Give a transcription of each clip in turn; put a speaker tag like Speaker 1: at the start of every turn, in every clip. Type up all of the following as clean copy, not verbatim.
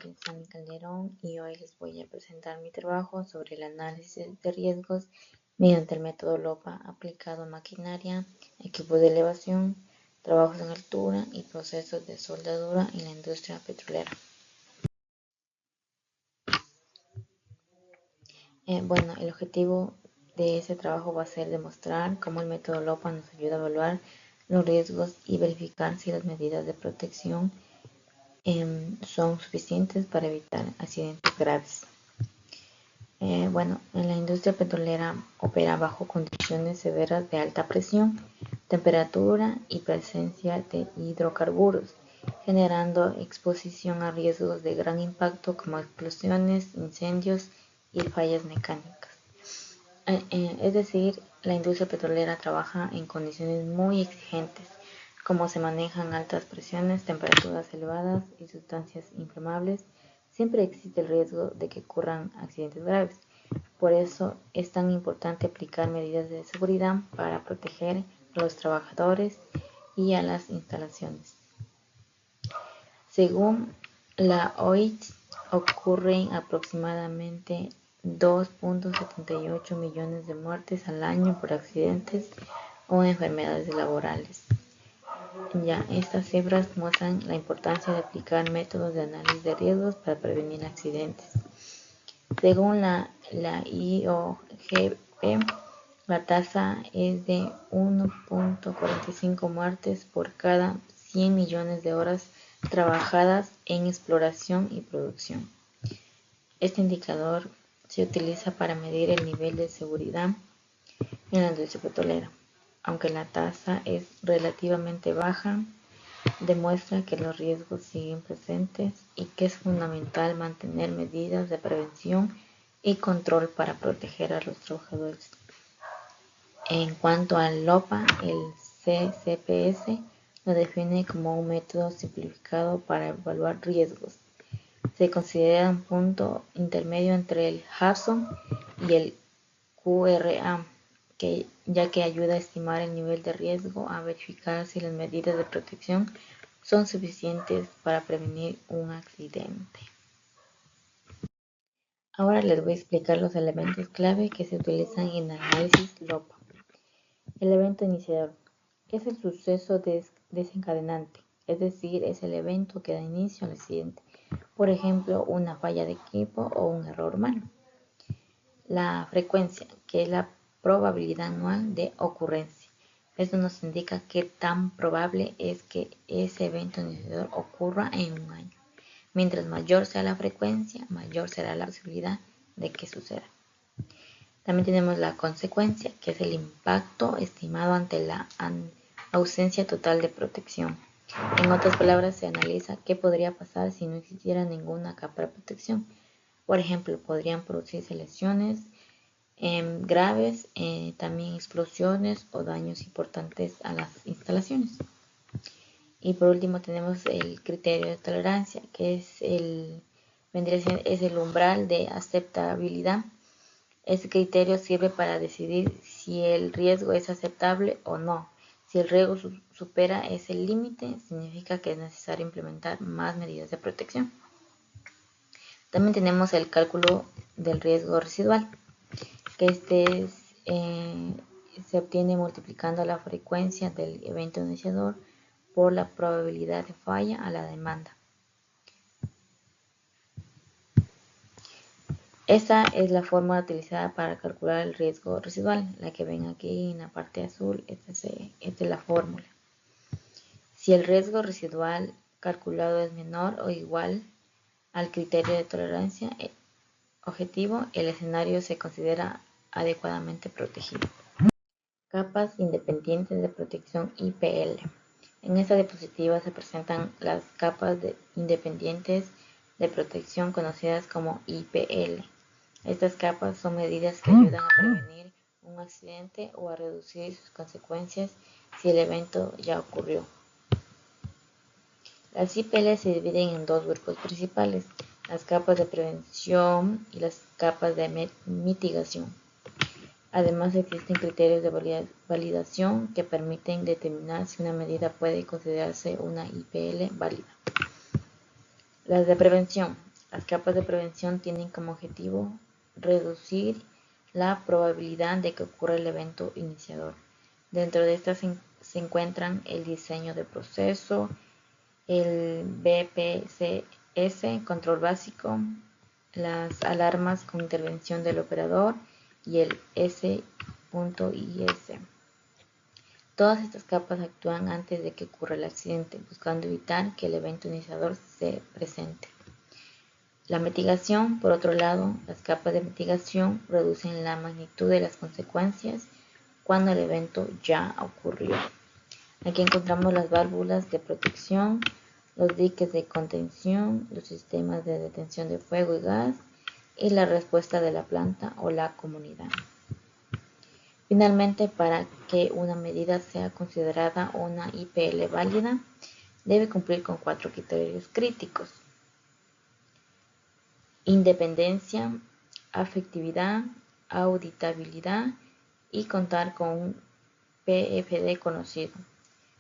Speaker 1: soy Fanny Calderón y hoy les voy a presentar mi trabajo sobre el análisis de riesgos mediante el método LOPA aplicado a maquinaria, equipos de elevación, trabajos en altura y procesos de soldadura en la industria petrolera. El objetivo de ese trabajo va a ser demostrar cómo el método LOPA nos ayuda a evaluar los riesgos y verificar si las medidas de protección son suficientes para evitar accidentes graves. En la industria petrolera opera bajo condiciones severas de alta presión, temperatura y presencia de hidrocarburos, generando exposición a riesgos de gran impacto como explosiones, incendios y fallas mecánicas. Es decir, la industria petrolera trabaja en condiciones muy exigentes, como se manejan altas presiones, temperaturas elevadas y sustancias inflamables. Siempre existe el riesgo de que ocurran accidentes graves. Por eso es tan importante aplicar medidas de seguridad para proteger a los trabajadores y a las instalaciones. Según la OIT, ocurren aproximadamente 2.78 millones de muertes al año por accidentes o enfermedades laborales. Estas cifras muestran la importancia de aplicar métodos de análisis de riesgos para prevenir accidentes. Según la IOGP, la tasa es de 1.45 muertes por cada 100 millones de horas trabajadas en exploración y producción. Este indicador se utiliza para medir el nivel de seguridad en la industria petrolera. Aunque la tasa es relativamente baja, demuestra que los riesgos siguen presentes y que es fundamental mantener medidas de prevención y control para proteger a los trabajadores. En cuanto al LOPA, el CCPS lo define como un método simplificado para evaluar riesgos. Se considera un punto intermedio entre el Hudson y el QRA, ya que ayuda a estimar el nivel de riesgo, a verificar si las medidas de protección son suficientes para prevenir un accidente. Ahora les voy a explicar los elementos clave que se utilizan en el análisis LOPA. El evento iniciador es el suceso desencadenante, es decir, es el evento que da inicio al accidente, por ejemplo, una falla de equipo o un error humano. La frecuencia, que es la probabilidad anual de ocurrencia. Esto nos indica qué tan probable es que ese evento iniciador ocurra en un año. Mientras mayor sea la frecuencia, mayor será la posibilidad de que suceda. También tenemos la consecuencia, que es el impacto estimado ante la ausencia total de protección. En otras palabras, se analiza qué podría pasar si no existiera ninguna capa de protección. Por ejemplo, podrían producirse lesiones graves, también explosiones o daños importantes a las instalaciones. Y por último tenemos el criterio de tolerancia, que es el umbral de aceptabilidad. Este criterio sirve para decidir si el riesgo es aceptable o no. Si el riesgo supera ese límite, significa que es necesario implementar más medidas de protección. También tenemos el cálculo del riesgo residual, que se obtiene multiplicando la frecuencia del evento iniciador por la probabilidad de falla a la demanda. Esta es la fórmula utilizada para calcular el riesgo residual, la que ven aquí en la parte azul. Esta es la fórmula. Si el riesgo residual calculado es menor o igual al criterio de tolerancia objetivo, el escenario se considera adecuadamente protegido. Capas independientes de protección IPL. En esta diapositiva se presentan las capas independientes de protección conocidas como IPL. Estas capas son medidas que ayudan a prevenir un accidente o a reducir sus consecuencias si el evento ya ocurrió. Las IPL se dividen en dos grupos principales: las capas de prevención y las capas de mitigación. Además, existen criterios de validación que permiten determinar si una medida puede considerarse una IPL válida. Las de prevención. Las capas de prevención tienen como objetivo reducir la probabilidad de que ocurra el evento iniciador. Dentro de estas se encuentran el diseño de proceso, el BPCS, control básico, las alarmas con intervención del operador y el S.IS. Todas estas capas actúan antes de que ocurra el accidente, buscando evitar que el evento iniciador se presente. La mitigación, por otro lado, las capas de mitigación reducen la magnitud de las consecuencias cuando el evento ya ocurrió. Aquí encontramos las válvulas de protección, los diques de contención, los sistemas de detención de fuego y gas y la respuesta de la planta o la comunidad. Finalmente, para que una medida sea considerada una IPL válida, debe cumplir con 4 criterios críticos: independencia, afectividad, auditabilidad y contar con un PFD conocido.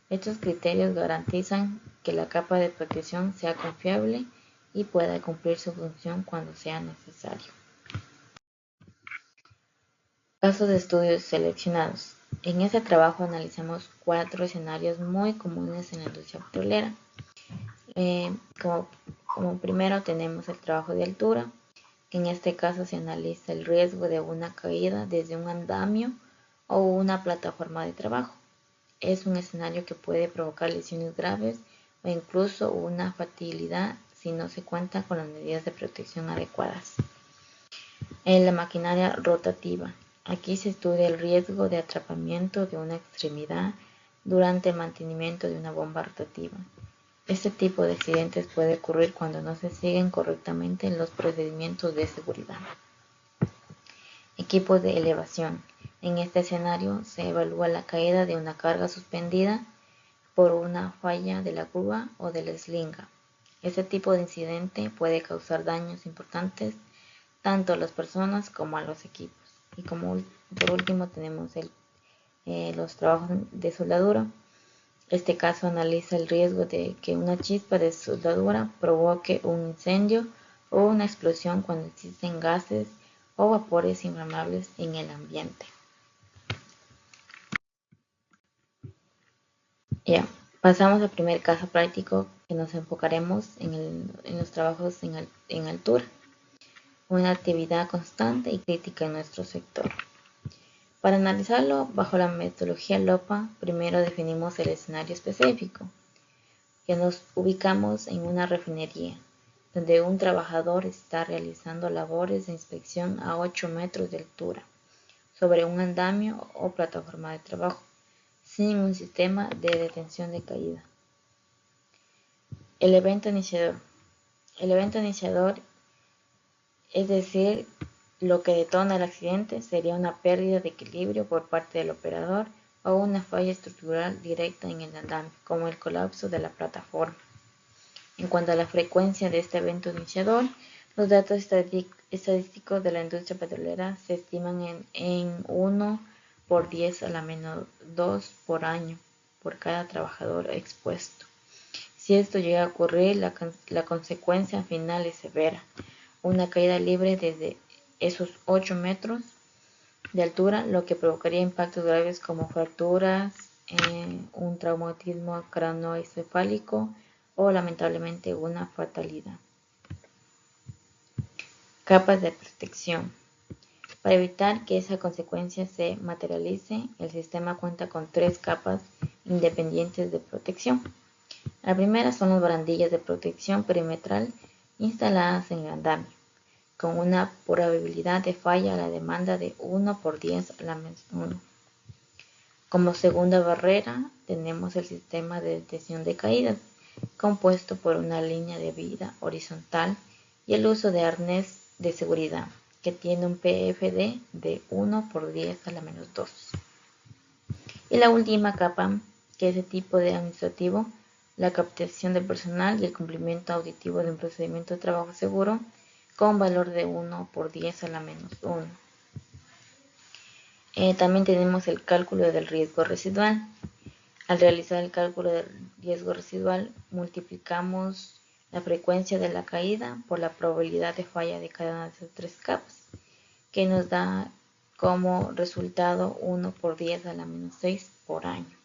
Speaker 1: Estos criterios garantizan que la capa de protección sea confiable y pueda cumplir su función cuando sea necesario. Casos de estudios seleccionados. En este trabajo analizamos 4 escenarios muy comunes en la industria petrolera. Como primero tenemos el trabajo de altura. En este caso se analiza el riesgo de una caída desde un andamio o una plataforma de trabajo. Es un escenario que puede provocar lesiones graves o incluso una fatalidad si no se cuenta con las medidas de protección adecuadas. En la maquinaria rotativa. Aquí se estudia el riesgo de atrapamiento de una extremidad durante el mantenimiento de una bomba rotativa. Este tipo de accidentes puede ocurrir cuando no se siguen correctamente los procedimientos de seguridad. Equipos de elevación. En este escenario se evalúa la caída de una carga suspendida por una falla de la grúa o de la eslinga. Este tipo de incidente puede causar daños importantes tanto a las personas como a los equipos. Y por último tenemos los trabajos de soldadura. Este caso analiza el riesgo de que una chispa de soldadura provoque un incendio o una explosión cuando existen gases o vapores inflamables en el ambiente. Ya, pasamos al primer caso práctico que nos enfocaremos en los trabajos en altura, una actividad constante y crítica en nuestro sector. Para analizarlo bajo la metodología LOPA, primero definimos el escenario específico, que nos ubicamos en una refinería, donde un trabajador está realizando labores de inspección a 8 metros de altura, sobre un andamio o plataforma de trabajo, sin un sistema de detención de caída. El evento iniciador. El evento iniciador, es decir, lo que detona el accidente, sería una pérdida de equilibrio por parte del operador o una falla estructural directa en el andamio, como el colapso de la plataforma. En cuanto a la frecuencia de este evento iniciador, los datos estadísticos de la industria petrolera se estiman en 1 por 10 a la menos 2 por año por cada trabajador expuesto. Si esto llega a ocurrir, la consecuencia final es severa: una caída libre desde esos 8 metros de altura, lo que provocaría impactos graves como fracturas, un traumatismo craneoencefálico o lamentablemente una fatalidad. Capas de protección. Para evitar que esa consecuencia se materialice, el sistema cuenta con 3 capas independientes de protección. La primera son las barandillas de protección perimetral instaladas en el andamio, con una probabilidad de falla a la demanda de 1 por 10 a la menos 1. Como segunda barrera tenemos el sistema de detección de caídas, compuesto por una línea de vida horizontal y el uso de arnés de seguridad, que tiene un PFD de 1 por 10 a la menos 2. Y la última capa, que es de tipo de administrativo, la capacitación del personal y el cumplimiento auditivo de un procedimiento de trabajo seguro con valor de 1 por 10 a la menos 1. También tenemos el cálculo del riesgo residual. Al realizar el cálculo del riesgo residual, multiplicamos la frecuencia de la caída por la probabilidad de falla de cada una de sus 3 capas, que nos da como resultado 1 por 10 a la menos 6 por año.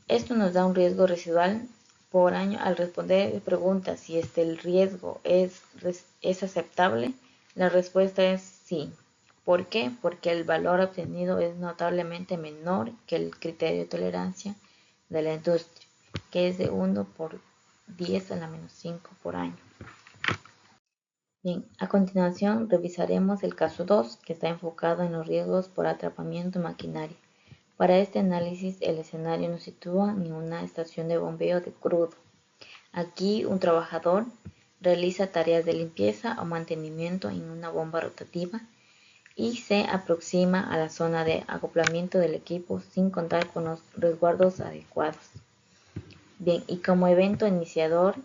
Speaker 1: Esto nos da un riesgo residual por año. Al responder preguntas si el riesgo es aceptable, la respuesta es sí. ¿Por qué? Porque el valor obtenido es notablemente menor que el criterio de tolerancia de la industria, que es de 1 por 10 a la menos 5 por año. Bien, a continuación revisaremos el caso 2, que está enfocado en los riesgos por atrapamiento en maquinaria. Para este análisis, el escenario nos sitúa en una estación de bombeo de crudo. Aquí, un trabajador realiza tareas de limpieza o mantenimiento en una bomba rotativa y se aproxima a la zona de acoplamiento del equipo sin contar con los resguardos adecuados. Bien, y como evento iniciador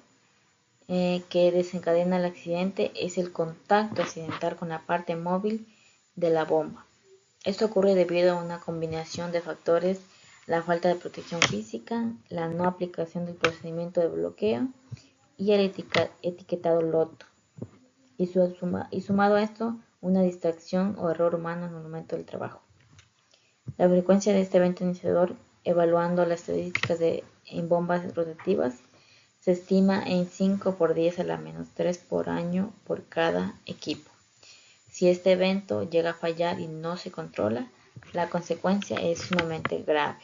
Speaker 1: que desencadena el accidente es el contacto accidental con la parte móvil de la bomba. Esto ocurre debido a una combinación de factores: la falta de protección física, la no aplicación del procedimiento de bloqueo y el etiquetado LOT. Y sumado a esto, una distracción o error humano en el momento del trabajo. La frecuencia de este evento iniciador, evaluando las estadísticas en bombas rotativas, se estima en 5 por 10 a la menos 3 por año por cada equipo. Si este evento llega a fallar y no se controla, la consecuencia es sumamente grave: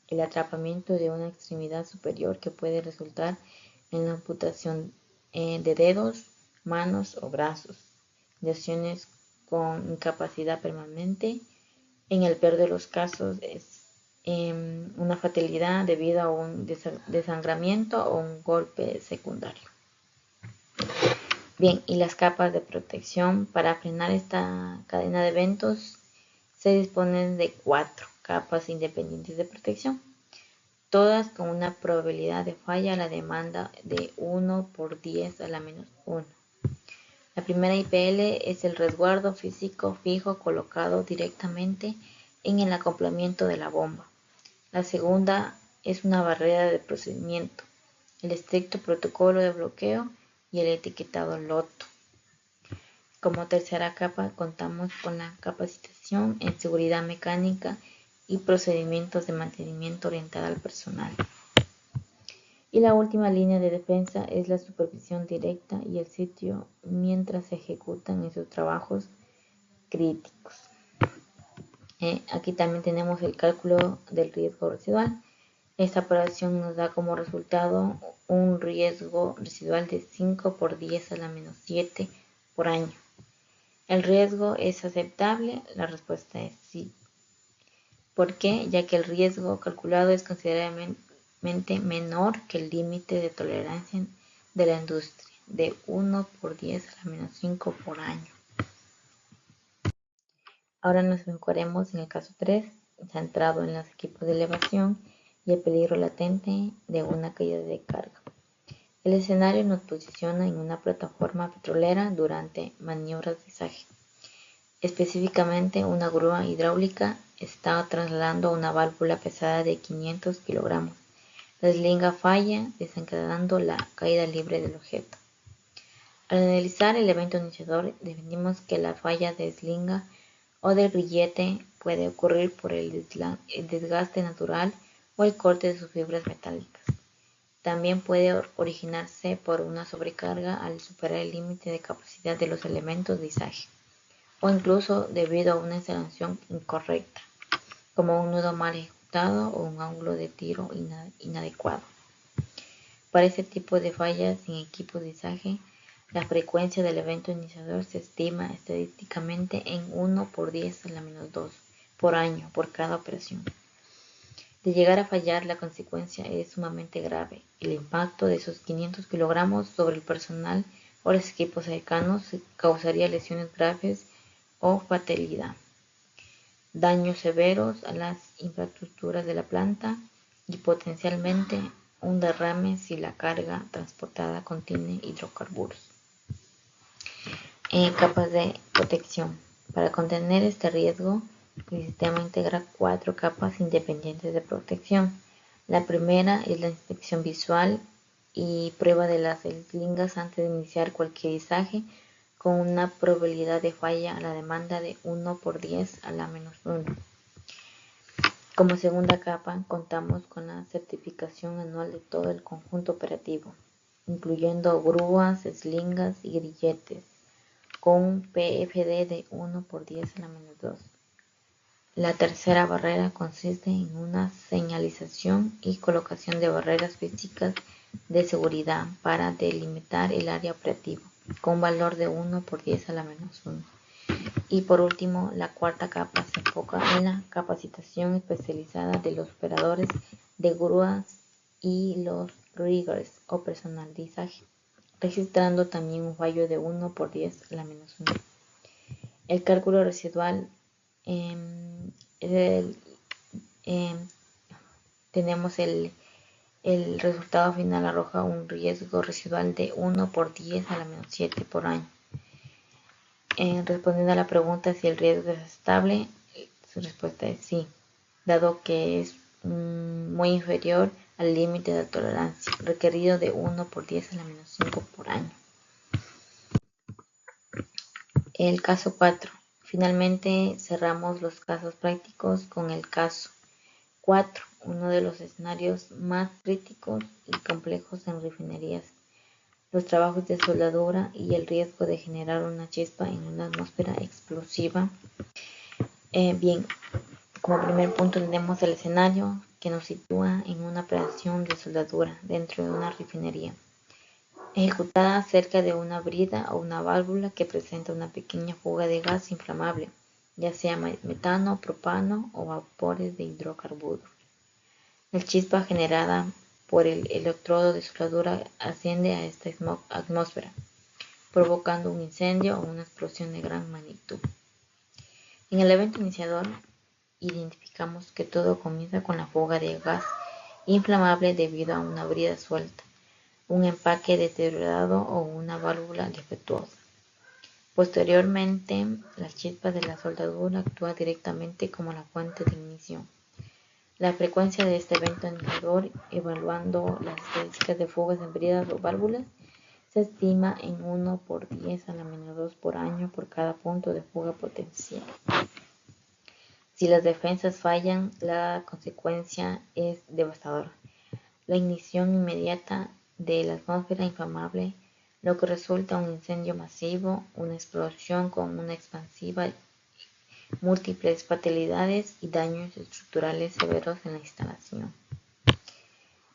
Speaker 1: el atrapamiento de una extremidad superior, que puede resultar en la amputación de dedos, manos o brazos, lesiones con incapacidad permanente. En el peor de los casos es una fatalidad debido a un desangramiento o un golpe secundario. Bien, y las capas de protección. Para frenar esta cadena de eventos se disponen de 4 capas independientes de protección, todas con una probabilidad de falla a la demanda de 1 por 10 a la menos 1. La primera IPL es el resguardo físico fijo colocado directamente en el acoplamiento de la bomba. La segunda es una barrera de procedimiento, el estricto protocolo de bloqueo y el etiquetado LOT. Como tercera capa contamos con la capacitación en seguridad mecánica y procedimientos de mantenimiento orientada al personal. Y la última línea de defensa es la supervisión directa y el sitio mientras se ejecutan esos trabajos críticos. Aquí también tenemos el cálculo del riesgo residual. Esta operación nos da como resultado un riesgo residual de 5 por 10 a la menos 7 por año. ¿El riesgo es aceptable? La respuesta es sí. ¿Por qué? Ya que el riesgo calculado es considerablemente menor que el límite de tolerancia de la industria, de 1 por 10 a la menos 5 por año. Ahora nos enfocaremos en el caso 3, centrado en los equipos de elevación y el peligro latente de una caída de carga. El escenario nos posiciona en una plataforma petrolera durante maniobras de izaje. Específicamente, una grúa hidráulica está trasladando una válvula pesada de 500 kilogramos. La eslinga falla, desencadenando la caída libre del objeto. Al analizar el evento iniciador, definimos que la falla de eslinga o del grillete puede ocurrir por el desgaste natural o el corte de sus fibras metálicas. También puede originarse por una sobrecarga al superar el límite de capacidad de los elementos de izaje, o incluso debido a una instalación incorrecta, como un nudo mal ejecutado o un ángulo de tiro inadecuado. Para este tipo de fallas en equipos de izaje, la frecuencia del evento iniciador se estima estadísticamente en 1 por 10 a la menos 2 por año por cada operación. De llegar a fallar, la consecuencia es sumamente grave. El impacto de esos 500 kilogramos sobre el personal o los equipos cercanos causaría lesiones graves o fatalidad, daños severos a las infraestructuras de la planta y potencialmente un derrame si la carga transportada contiene hidrocarburos. Capas de protección. Para contener este riesgo, el sistema integra 4 capas independientes de protección. La primera es la inspección visual y prueba de las eslingas antes de iniciar cualquier izaje con una probabilidad de falla a la demanda de 1 por 10 a la menos 1. Como segunda capa, contamos con la certificación anual de todo el conjunto operativo, incluyendo grúas, eslingas y grilletes, con un PFD de 1 por 10 a la menos 2. La tercera barrera consiste en una señalización y colocación de barreras físicas de seguridad para delimitar el área operativa, con valor de 1 por 10 a la menos 1. Y por último, la cuarta capa se enfoca en la capacitación especializada de los operadores de grúas y los riggers o personal de izaje, registrando también un fallo de 1 por 10 a la menos 1. El cálculo residual tenemos el resultado final arroja un riesgo residual de 1 por 10 a la menos 7 por año. Respondiendo a la pregunta si el riesgo es estable, su respuesta es sí, dado que es muy inferior al límite de tolerancia requerido de 1 por 10 a la menos 5 por año. El caso 4. Finalmente cerramos los casos prácticos con el caso 4, uno de los escenarios más críticos y complejos en refinerías. Los trabajos de soldadura y el riesgo de generar una chispa en una atmósfera explosiva. Bien, como primer punto tenemos el escenario que nos sitúa en una operación de soldadura dentro de una refinería, ejecutada cerca de una brida o una válvula que presenta una pequeña fuga de gas inflamable, ya sea metano, propano o vapores de hidrocarburos. La chispa generada por el electrodo de soldadura asciende a esta atmósfera, provocando un incendio o una explosión de gran magnitud. En el evento iniciador, identificamos que todo comienza con la fuga de gas inflamable debido a una brida suelta, un empaque deteriorado o una válvula defectuosa. Posteriormente, la chispa de la soldadura actúa directamente como la fuente de ignición. La frecuencia de este evento iniciador, evaluando las estadísticas de fugas en bridas o válvulas, se estima en 1 por 10 a la menos 2 por año por cada punto de fuga potencial. Si las defensas fallan, la consecuencia es devastadora. La ignición inmediata de la atmósfera inflamable, lo que resulta un incendio masivo, una explosión con una expansiva, múltiples fatalidades y daños estructurales severos en la instalación.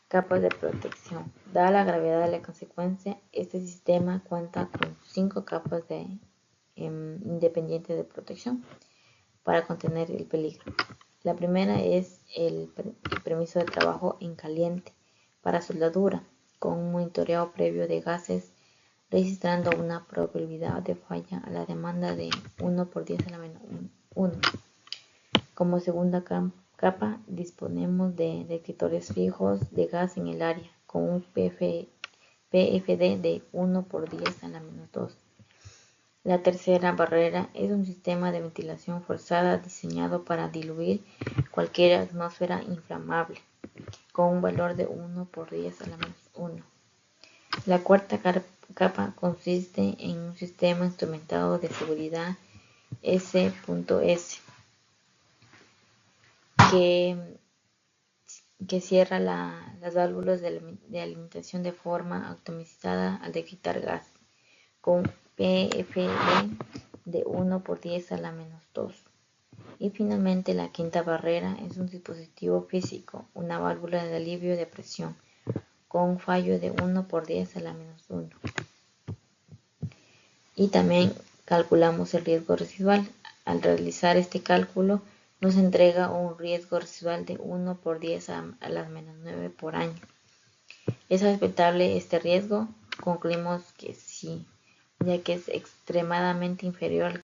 Speaker 1: Capas de protección. Dada la gravedad de la consecuencia, este sistema cuenta con 5 capas independientes de protección para contener el peligro. La primera es el permiso de trabajo en caliente para soldadura, con un monitoreo previo de gases, registrando una probabilidad de falla a la demanda de 1 por 10 a la menos 1. Como segunda capa, disponemos de detectores fijos de gas en el área, con un PFD de 1 por 10 a la menos 2. La tercera barrera es un sistema de ventilación forzada diseñado para diluir cualquier atmósfera inflamable, con un valor de 1 por 10 a la menos 1. La cuarta capa consiste en un sistema instrumentado de seguridad S.S. que cierra las válvulas de alimentación de forma automatizada al detectar gas, con PFD de 1 por 10 a la menos 2. Y finalmente la quinta barrera es un dispositivo físico, una válvula de alivio de presión, con un fallo de 1 por 10 a la menos 1. Y también calculamos el riesgo residual. Al realizar este cálculo nos entrega un riesgo residual de 1 por 10 a las menos 9 por año. ¿Es aceptable este riesgo? Concluimos que sí, ya que es extremadamente inferior al